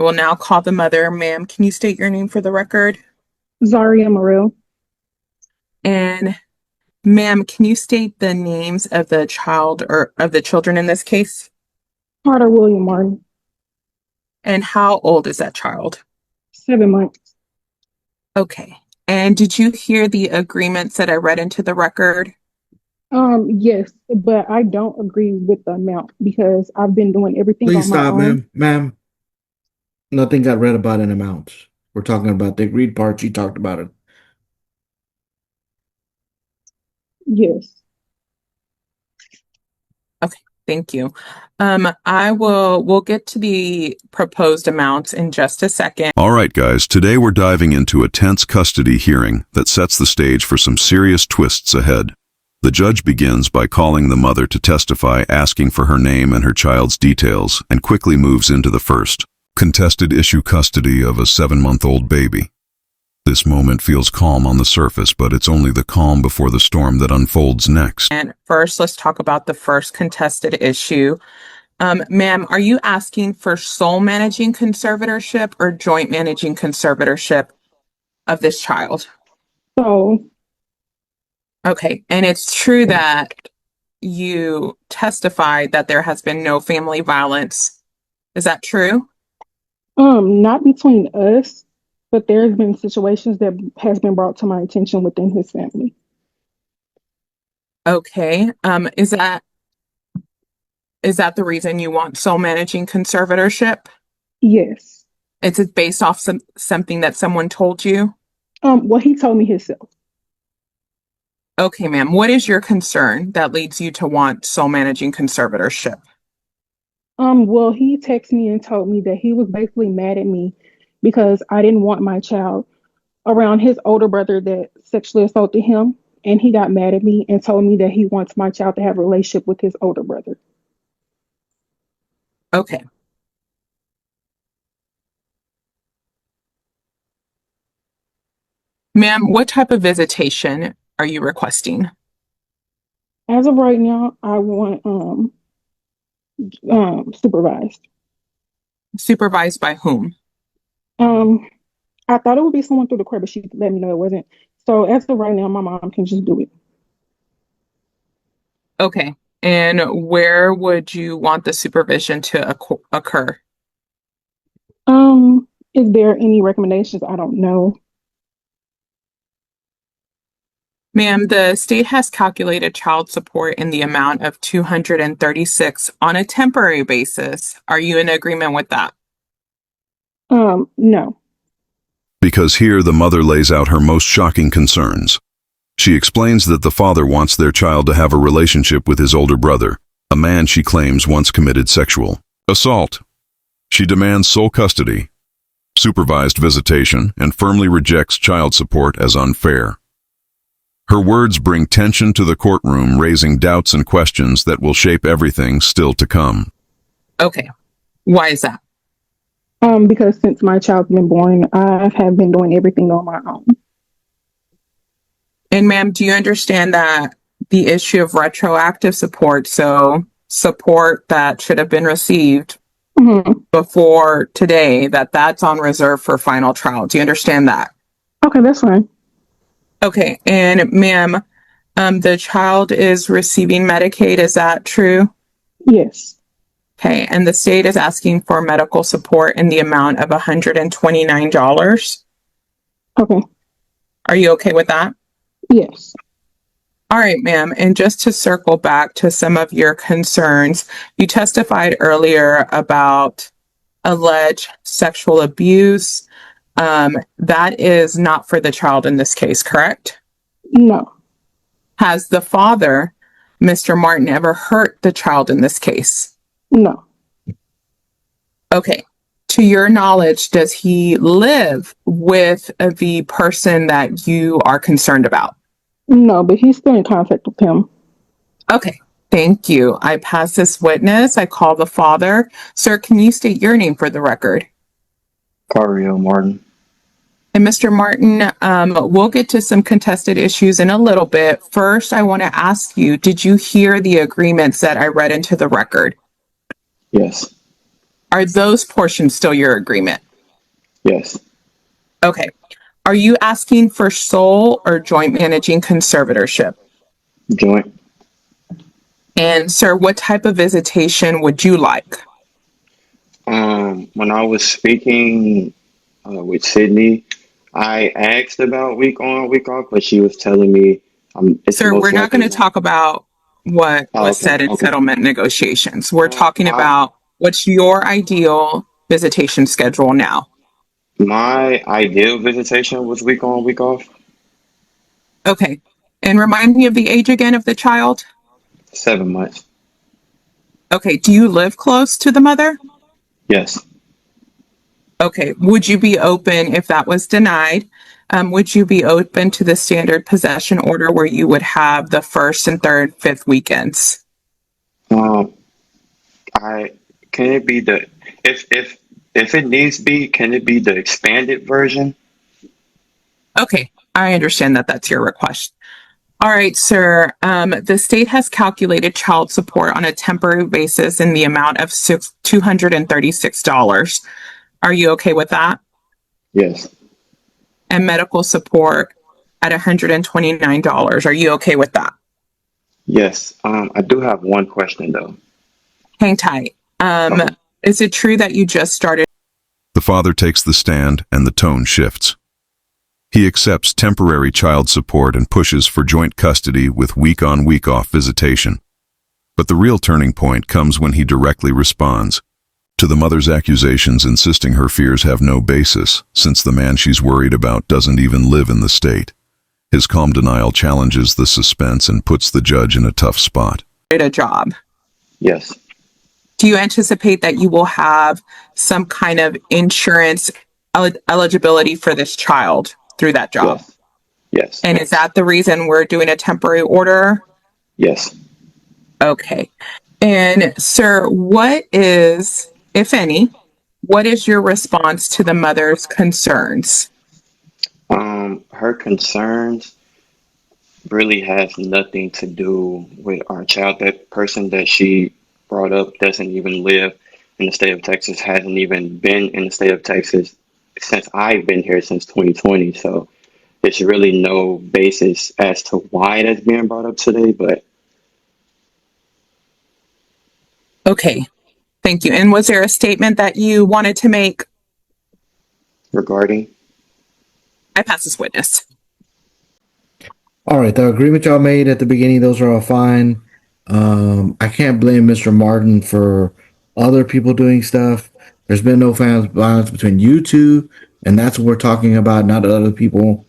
will now call the mother. Ma'am, can you state your name for the record? Zaria Maru, And ma'am, can you state the names of the child or of the children in this case? Carter William Martin, And how old is that child? 7 months. Okay. And did you hear the agreements that I read into the record? Yes, but I don't agree with the amount because I've been doing everything Please on my stop, own. ma'am. Ma'am, nothing got read about an amount. We're talking about the agreed part. She talked about it. Yes. Okay, thank you. We'll get to the proposed amounts in just a second. All right, guys, today we're diving into a tense custody hearing that sets the stage for some serious twists ahead. The judge begins by calling the mother to testify, asking for her name and her child's details, and quickly moves into the first contested issue: custody of a 7-month-old baby. This moment feels calm on the surface, but it's only the calm before the storm that unfolds next. And first, let's talk about the first contested issue. Ma'am, are you asking for sole managing conservatorship or joint managing conservatorship of this child? So, Okay, and it's true that you testified that there has been no family violence. Is that true? not between us, but there's been situations that has been brought to my attention within his family. Okay. Is that the reason you want sole managing conservatorship? Yes. Is it based off something that someone told you? Well, he told me himself. Okay, ma'am. What is your concern that leads you to want sole managing conservatorship? Well, he texted me and told me that he was basically mad at me because I didn't want my child around his older brother that sexually assaulted him. And he got mad at me and told me that he wants my child to have a relationship with his older brother. Okay. Ma'am, what type of visitation are you requesting? As of right now, I want supervised. Supervised by whom? Um, I thought it would be someone through the court, but she let me know it wasn't. So as of right now, my mom can just do it. Okay. And where would you want the supervision to occur? Is there any recommendations? I don't know. Ma'am, the state has calculated child support in the amount of 236 on a temporary basis. Are you in agreement with that? No. Because here the mother lays out her most shocking concerns. She explains that the father wants their child to have a relationship with his older brother, a man she claims once committed sexual assault. She demands sole custody, supervised visitation, and firmly rejects child support as unfair. Her words bring tension to the courtroom, raising doubts and questions that will shape everything still to come. Okay. Why is that? Because since my child's been born, I have been doing everything on my own. And ma'am, do you understand that the issue of retroactive support, so support that should have been received before today, that's on reserve for final trial? Do you understand that? Okay, that's fine. Okay. And ma'am, the child is receiving Medicaid. Is that true? Yes. Okay. And the state is asking for medical support in the amount of $129. Okay. Are you okay with that? Yes. All right, ma'am. And just to circle back to some of your concerns, you testified earlier about alleged sexual abuse. That is not for the child in this case, correct? No. Has the father, Mr. Martin, ever hurt the child in this case? No. Okay. To your knowledge, does he live with the person that you are concerned about? No, but he's still in contact with him. Okay. Thank you. I pass this witness. I call the father. Sir, can you state your name for the record? Carter Martin. And Mr. Martin, we'll get to some contested issues in a little bit. First, I want to ask you, did you hear the agreements that I read into the record? Yes. Are those portions still your agreement? Yes. Okay. Are you asking for sole or joint managing conservatorship? Joint. And sir, what type of visitation would you like? When I was speaking with Sydney, I asked about week on, week off, but she was telling me it's Sir, we're most not going likely to one. talk about what Oh, was okay, said in okay. settlement negotiations. We're talking I about what's your ideal visitation schedule now. My ideal visitation was week on, week off. Okay. And remind me of the age again of the child. 7 months. Okay. Do you live close to the mother? Yes. Okay. Would you be open if that was denied? Would you be open to the standard possession order where you would have the first and third, fifth weekends? Um, I can it be the if it needs be, can it be the expanded version? Okay. I understand that that's your request. All right, sir. The state has calculated child support on a temporary basis in the amount of $236. Are you okay with that? Yes. And medical support at $129. Are you okay with that? Yes. I do have one question though. Hang tight. Okay. Is it true that you just started? The father takes the stand and the tone shifts. He accepts temporary child support and pushes for joint custody with week-on, week-off visitation. But the real turning point comes when he directly responds to the mother's accusations, insisting her fears have no basis, since the man she's worried about doesn't even live in the state. His calm denial challenges the suspense and puts the judge in a tough spot. A job? Yes. Do you anticipate that you will have some kind of insurance eligibility for this child through that job? Yes. Yes. And is that the reason we're doing a temporary order? Yes. Okay. And sir, what is, if any, what is your response to the mother's concerns? Her concerns really has nothing to do with our child. That person that she brought up doesn't even live in the state of Texas, hasn't even been in the state of Texas since I've been here since 2020. So it's really no basis as to why that's being brought up today, but Okay. Thank you. And was there a statement that you wanted to make? regarding, I pass this witness. All right, the agreement y'all made at the beginning, those are all fine. I can't blame Mr. Martin for other people doing stuff. There's been no violence between you two, and that's what we're talking about, not other people.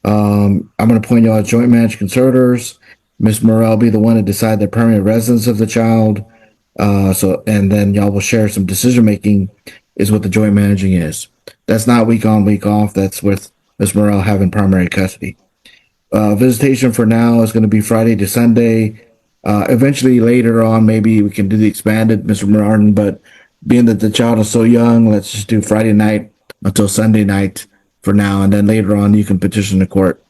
I'm going to point y'all at joint managed conservators. Miss Morrell be the one to decide the permanent residence of the child. And then y'all will share some decision making is what the joint managing is. That's not week on, week off. That's with Miss Morrell having primary custody. Visitation for now is going to be Friday to Sunday. Eventually, later on, maybe we can do the expanded, Mr. Martin. But being that the child is so young, let's just do Friday night until Sunday night for now, and then later on, you can petition the court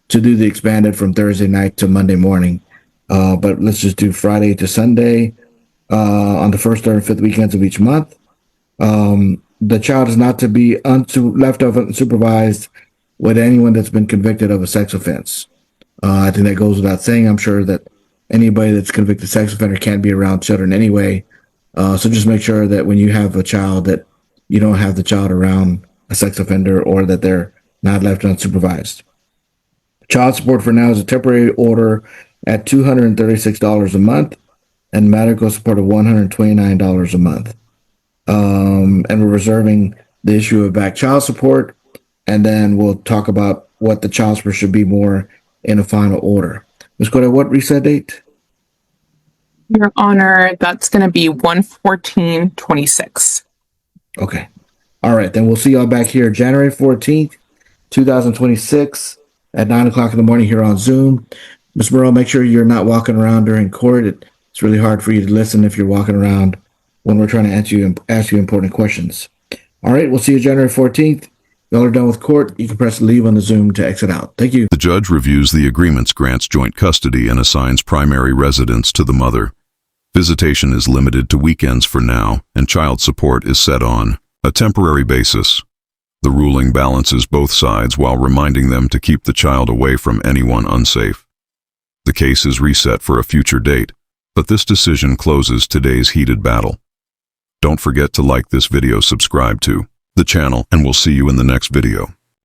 to do the expanded from Thursday night to Monday morning. But let's just do Friday to Sunday on the first, third, and fifth weekends of each month. The child is not to be left unsupervised with anyone that's been convicted of a sex offense. I think that goes without saying. I'm sure that anybody that's convicted sex offender can't be around children anyway. So just make sure that when you have a child that you don't have the child around a sex offender or that they're not left unsupervised. Child support for now is a temporary order at $236 a month and medical support of $129 a month. And we're reserving the issue of back child support, and then we'll talk about what the child support should be more in a final order. Ms. Cota, what reset date? Your Honor, that's going to be 1/14/26. Okay. All right, then we'll see y'all back here January 14th, 2026 at 9 o'clock in the morning here on Zoom. Ms. Burrow, make sure you're not walking around during court. It's really hard for you to listen if you're walking around when we're trying to ask you important questions. All right, we'll see you January 14th. Y'all are done with court. You can press leave on the Zoom to exit out. Thank you. The judge reviews the agreements, grants joint custody, and assigns primary residence to the mother. Visitation is limited to weekends for now, and child support is set on a temporary basis. The ruling balances both sides while reminding them to keep the child away from anyone unsafe. The case is reset for a future date, but this decision closes today's heated battle. Don't forget to like this video, subscribe to the channel, and we'll see you in the next video.